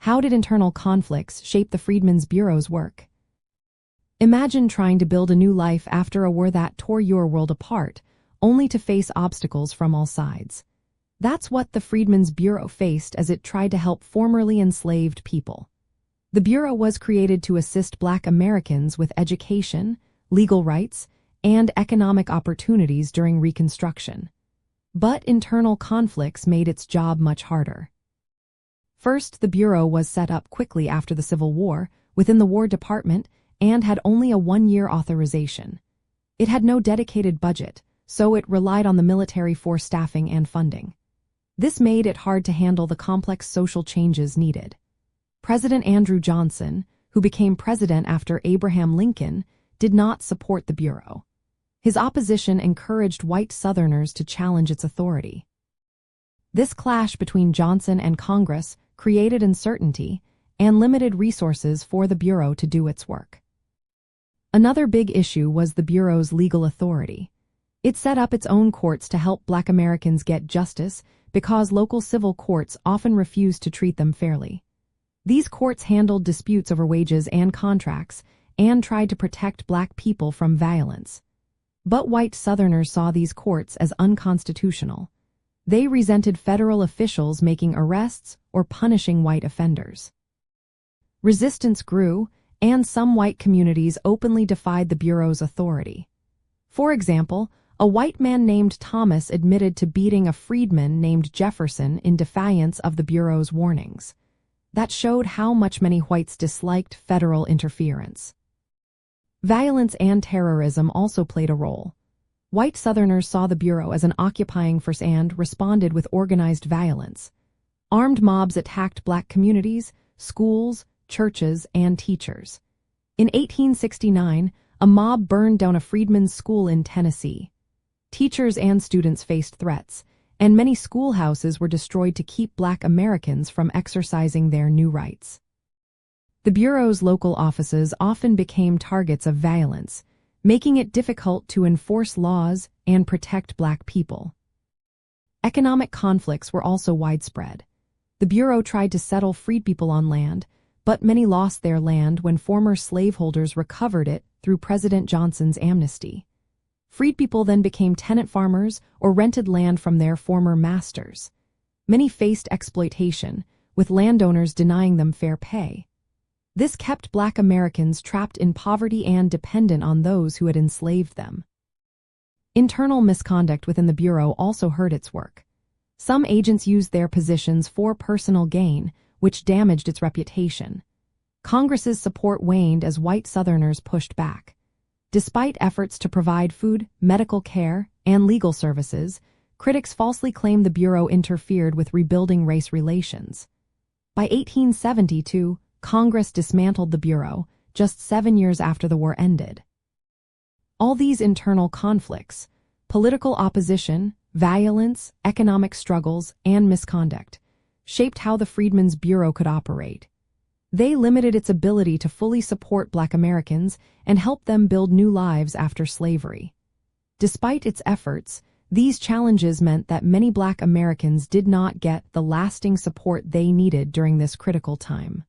How did internal conflicts shape the Freedmen's Bureau's work? Imagine trying to build a new life after a war that tore your world apart, only to face obstacles from all sides. That's what the Freedmen's Bureau faced as it tried to help formerly enslaved people. The Bureau was created to assist Black Americans with education, legal rights, and economic opportunities during Reconstruction. But internal conflicts made its job much harder. First, the Bureau was set up quickly after the Civil War within the War Department and had only a one-year authorization. It had no dedicated budget, so it relied on the military for staffing and funding. This made it hard to handle the complex social changes needed. President Andrew Johnson, who became president after Abraham Lincoln, did not support the Bureau. His opposition encouraged white Southerners to challenge its authority. This clash between Johnson and Congress created uncertainty and limited resources for the Bureau to do its work. Another big issue was the Bureau's legal authority. It set up its own courts to help Black Americans get justice because local civil courts often refused to treat them fairly. These courts handled disputes over wages and contracts and tried to protect Black people from violence. But white Southerners saw these courts as unconstitutional. They resented federal officials making arrests or punishing white offenders. Resistance grew, and some white communities openly defied the Bureau's authority. For example, a white man named Thomas admitted to beating a freedman named Jefferson in defiance of the Bureau's warnings. That showed how much many whites disliked federal interference. Violence and terrorism also played a role. White Southerners saw the Bureau as an occupying force and responded with organized violence. Armed mobs attacked Black communities, schools, churches, and teachers. In 1869, a mob burned down a freedmen's school in Tennessee. Teachers and students faced threats, and many schoolhouses were destroyed to keep Black Americans from exercising their new rights. The Bureau's local offices often became targets of violence, making it difficult to enforce laws and protect Black people. Economic conflicts were also widespread. The Bureau tried to settle freed people on land, but many lost their land when former slaveholders recovered it through President Johnson's amnesty. Freed people then became tenant farmers or rented land from their former masters. Many faced exploitation, with landowners denying them fair pay. This kept Black Americans trapped in poverty and dependent on those who had enslaved them. Internal misconduct within the Bureau also hurt its work. Some agents used their positions for personal gain, which damaged its reputation. Congress's support waned as white Southerners pushed back. Despite efforts to provide food, medical care, and legal services, critics falsely claimed the Bureau interfered with rebuilding race relations. By 1872, Congress dismantled the Bureau, just 7 years after the war ended. All these internal conflicts, political opposition, violence, economic struggles, and misconduct, shaped how the Freedmen's Bureau could operate. They limited its ability to fully support Black Americans and help them build new lives after slavery. Despite its efforts, these challenges meant that many Black Americans did not get the lasting support they needed during this critical time.